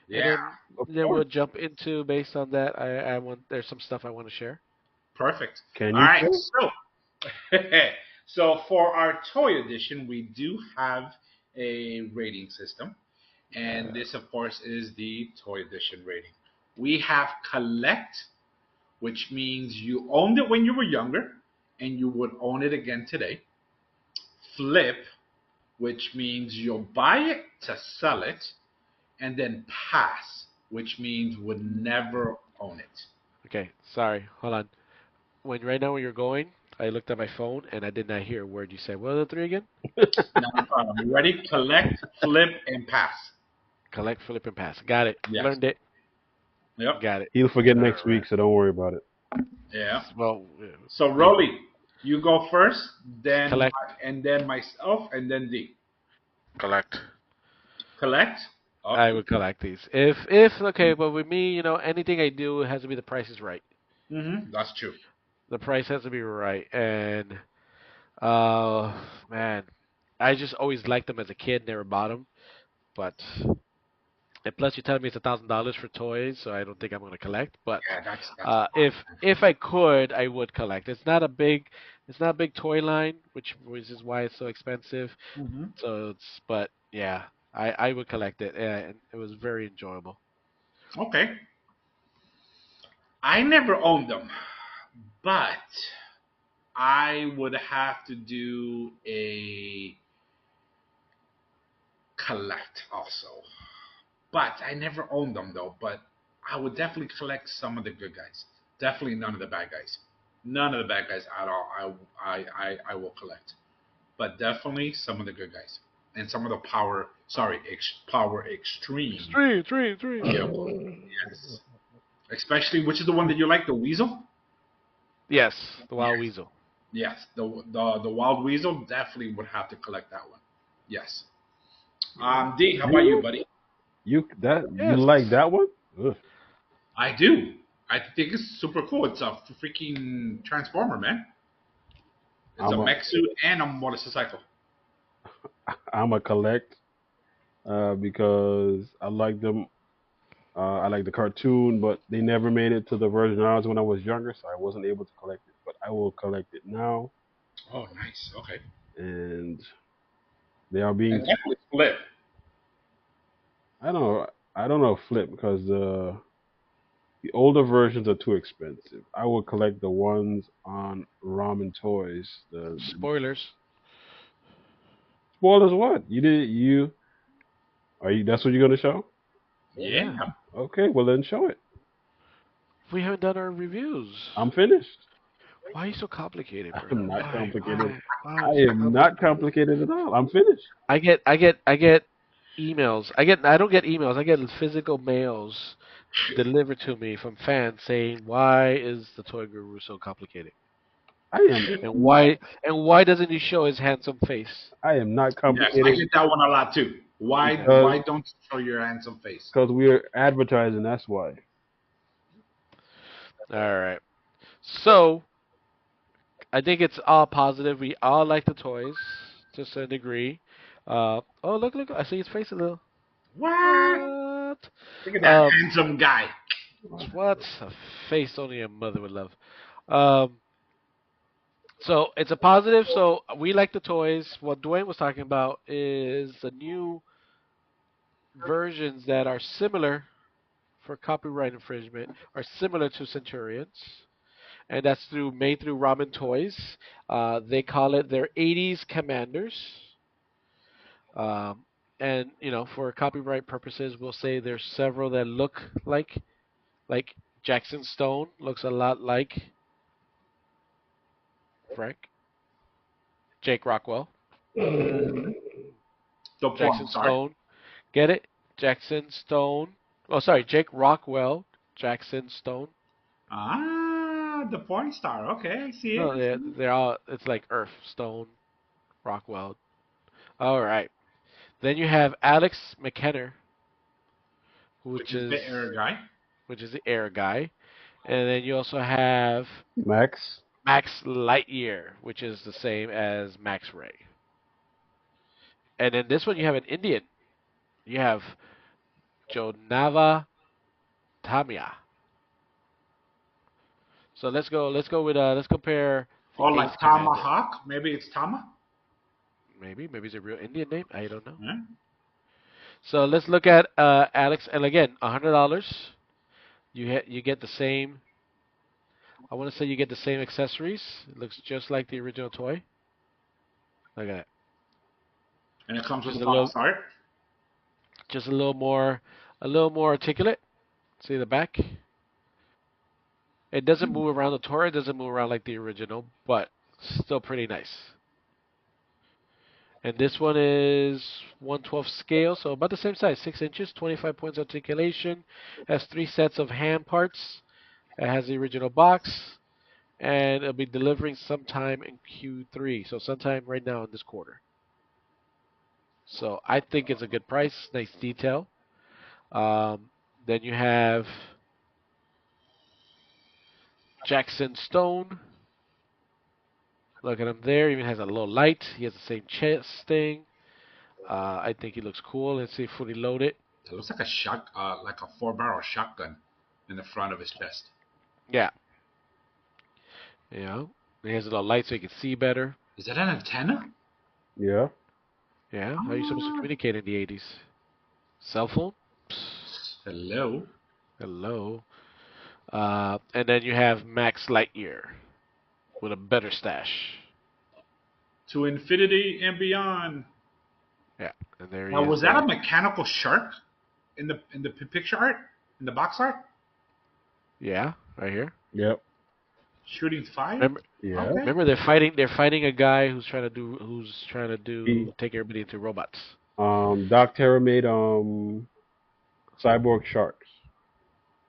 Yeah. And then we'll jump into based on that. There's some stuff I want to share. Perfect. Can All you right. say? So for our toy edition, we do have a rating system, and this, of course, is the toy edition rating. We have collect, which means you owned it when you were younger, and you would own it again today. Flip, which means you'll buy it to sell it, and then pass, which means would never own it. Okay, sorry. Hold on. Right now when you're going, I looked at my phone and I did not hear a word you said. What are the 3 again? Not a problem. You ready? Collect, flip, and pass. Collect, flip, and pass. Got it. Yes. Learned it. Yep. Got it. He'll forget next Alright. week, so don't worry about it. Yeah. Well, So Rolly, you go first, then Collect. and then myself, and then D. Collect. Collect. I Okay. would collect these. If okay, but with me, anything I do has to be the price is right. That's true. The price has to be right, and man, I just always liked them as a kid. Never bought them, but and plus you're telling me it's $1,000 for toys, so I don't think I'm gonna collect. But Yeah, that's if I could, I would collect. It's not a big toy line, which is why it's so expensive. So but yeah, I would collect it, and it was very enjoyable. okay. I never owned them, but I would have to do a collect also. But I never owned them though. But I would definitely collect some of the good guys. Definitely none of the bad guys. None of the bad guys at all. I will collect. But definitely some of the good guys and some of the power. Sorry, power extreme. Three. Yeah. Yes. Especially which is the one that you like, the weasel. Yes, the Wild Yes. Weasel. Yes, the wild weasel definitely would have to collect that one. Yes. D, how about you, buddy? You Yes. like that one? Ugh. I do. I think it's super cool. It's a freaking transformer, man. It's a I'm a mech suit and a motorcycle. I'm a collect because I like them. I like the cartoon, but they never made it to the version I was when I was younger, so I wasn't able to collect it. But I will collect it now, Oh, nice. Okay. and they are being. And definitely split. I don't know. I don't know flip because the older versions are too expensive. I will collect the ones on Ramen Toys. The Spoilers. spoilers. What you did? You are you? That's what you're gonna show? Yeah. Okay, well then show it. We haven't done our reviews. I'm finished. Why are you so complicated, bro? I'm not Why? complicated. Why I are you so am not complicated at all. I'm finished. I get emails. I don't get emails. I get physical mails delivered to me from fans saying, "Why is the Toy Guru so complicated? I am And why doesn't he show his handsome face?" I am not Yes, I complicated get that one a lot too. Why Yeah. why don't you show your handsome face? because we're advertising. That's why. All right. So I think it's all positive. We all like the toys to a certain degree. Oh, look! I see his face a little. What? What? Look at that Um, handsome guy. what a face only a mother would love. Um, so it's a positive. So we like the toys. What Dwayne was talking about is the new versions that are similar for copyright infringement are similar to Centurions, and that's made through Ramen Toys. They call it their 80s Commanders. Um, and for copyright purposes, we'll say there's several that look like Jackson Stone looks a lot like Frank Jake Rockwell. The Jackson porn star. Stone, get it? Jackson Stone. Oh, sorry, Jake Rockwell. Jackson Stone. The porn star. Okay, I see it. No, I see it. they're all. It's like Earth, Stone, Rockwell. All right. Then you have Alex McKenna, which Which is is the air guy. which is the air guy, and then you also have Max. Max Lightyear, which is the same as Max Ray. And then this one you have an Indian. You have Jonava Tamia. So let's compare the Oh, Ace like Commander. Tomahawk. Maybe it's Tama. Maybe it's a real Indian name. I don't know. Yeah. So let's look at Alex, and again, $100. You get the same. I want to say you get the same accessories. It looks just like the original toy. Look at that. And it comes with Just a a little, box art. just a little more articulate. See the back. It doesn't move around the toy. It doesn't move around like the original, but still pretty nice. And this one is 1/12 scale, so about the same size, 6 inches, 25 points articulation. Has 3 sets of hand parts. It has the original box, and it'll be delivering sometime in Q3, so sometime right now in this quarter. So I think it's a good price, nice detail. Then you have Jackson Stone. Look at him there. Even has a low light. He has the same chest thing. I think he looks cool. Let's see, fully loaded. It looks like a like a 4-barrel shotgun in the front of his chest. Yeah. You know, he has a little light so he can see better. Is that an antenna? Yeah. Yeah. How are you supposed to communicate in the 80s? Cell phone? Hello. Hello. And then you have Max Lightyear with a better stash. To infinity and beyond. Yeah, and there he Now, is. was that there. a mechanical shark in the picture art, in the box art? Yeah, right here. Yep. Shooting fire. Remember, Yeah. Okay. remember they're fighting. They're fighting a guy who's trying to He- take everybody into robots. Doc Terror made cyborg sharks.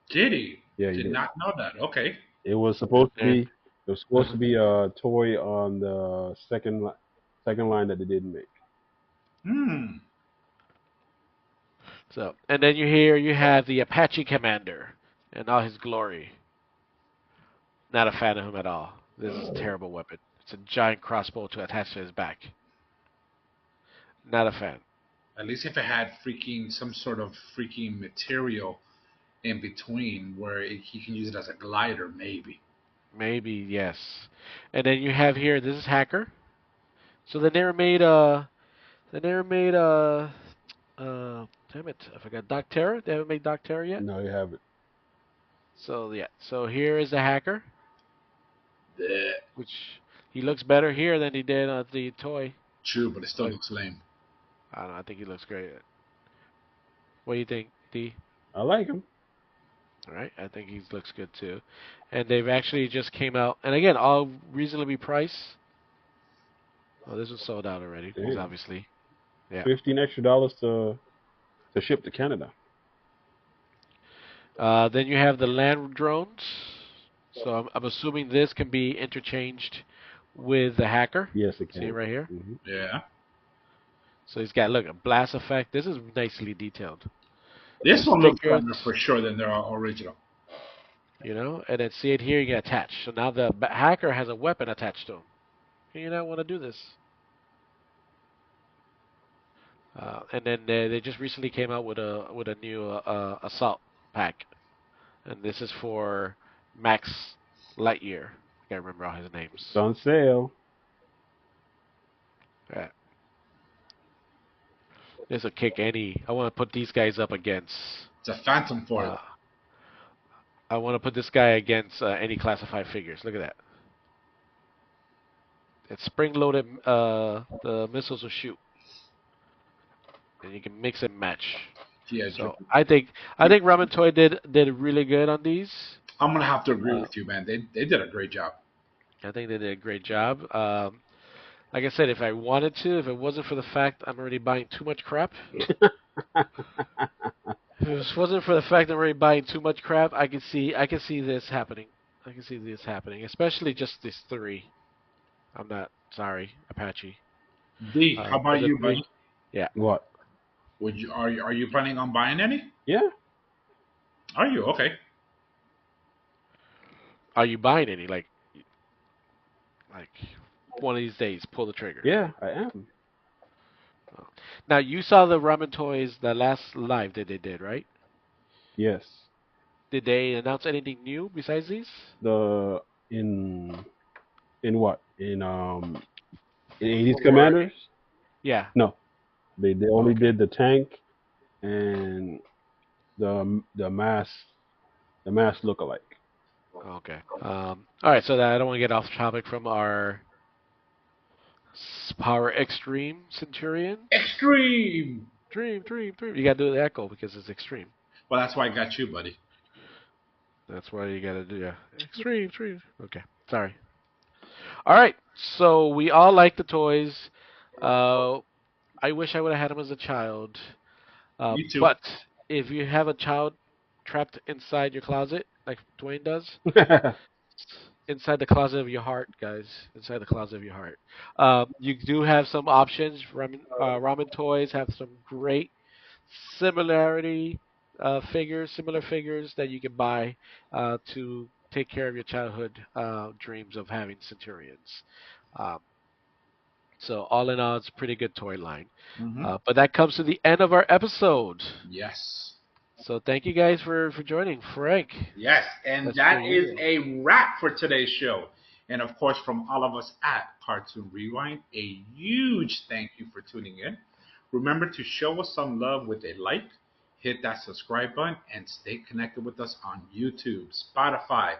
Did he? Yeah, he Did did. not know that. Okay. It was supposed to And- be. It was supposed to be a toy on the second line that they didn't make. Hmm. So, and then you have the Apache Commander and all his glory. Not a fan of him at all. This is a terrible weapon. It's a giant crossbow to attach to his back. Not a fan. At least if it had some sort of freaking material in between where he can use it as a glider, maybe. Maybe yes. And then you have here. This is Hacker. So they never made damn it, I forgot Doc Terror. They haven't made Doc Terror yet. No, you haven't. So yeah. So here is the Hacker, Bleh. which he looks better here than he did on the toy. True, but it still Like- looks lame. I don't know. I think he looks great. What do you think, D? I like him. All right, I think he looks good too. And they've actually just came out, and again, all reasonably priced. Oh, this was sold out already, Damn. obviously. Yeah. $15 extra to ship to Canada. Then you have the land drones. So I'm assuming this can be interchanged with the Hacker. Yes, it can. See right here? Mhm. Yeah. So he's got, look, a blast effect. This is nicely detailed. This one looks Stickers. better for sure than their original. You know, and then see it here, you get attached. So now the Hacker has a weapon attached to him. You not want to do this. And then they just recently came out with a new assault pack, and this is for Max Lightyear. I can't remember all his names. It's on sale. Yeah. This will kick any. I want to put these guys up against. It's a Phantom Force. I want to put this guy against any classified figures. Look at that. It's spring-loaded. The missiles will shoot, and you can mix and match. Yeah, So I think Ramen Toy did really good on these. I'm gonna have to agree with you, man. They did a great job. I think they did a great job. Like I said, if I wanted to, if it wasn't for the fact I'm already buying too much crap, if it wasn't for the fact I'm already buying too much crap, I can see this happening. I can see this happening, especially just these three. I'm not sorry, Apache. D, how about was it you, three? buddy? Yeah. What? Are you planning on buying any? Yeah. Are you okay? Are you buying any? Like one of these days, pull the trigger. Yeah, I am. Now you saw the Ramen Toys, the last live that they did, right? Yes. Did they announce anything new besides these? In what? In 80s Commanders? Yeah. No. They only did the tank and the mass lookalike. Okay. All right. So that I don't want to get off topic from our Power Extreme Centurion. Extreme. Dream. You gotta do the echo because it's extreme. Well, that's why I got you, buddy. That's why you gotta do extreme. Okay. Sorry. All right. So we all like the toys. Uh, I wish I would have had him as a child. Me too. But if you have a child trapped inside your closet, like Dwayne does, inside the closet of your heart, guys, inside the closet of your heart, you do have some options. Ramen toys have some great similarity similar figures that you can buy to take care of your childhood dreams of having Centurions. Um, so all in all, it's a pretty good toy line. Hmm. But that comes to the end of our episode. Yes. So thank you guys for joining, Frank. Yes, and That's for that is you. a wrap for today's show. And of course, from all of us at Cartoon Rewind, a huge thank you for tuning in. Remember to show us some love with a like, hit that subscribe button, and stay connected with us on YouTube, Spotify,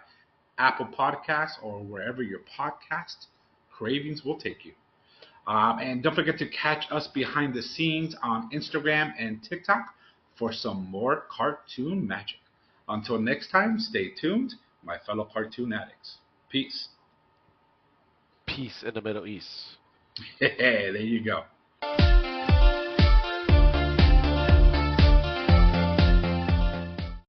Apple Podcasts, or wherever your podcast cravings will take you. And don't forget to catch us behind the scenes on Instagram and TikTok for some more cartoon magic. Until next time, stay tuned, my fellow cartoon addicts. Peace. Peace in the Middle East. There you go.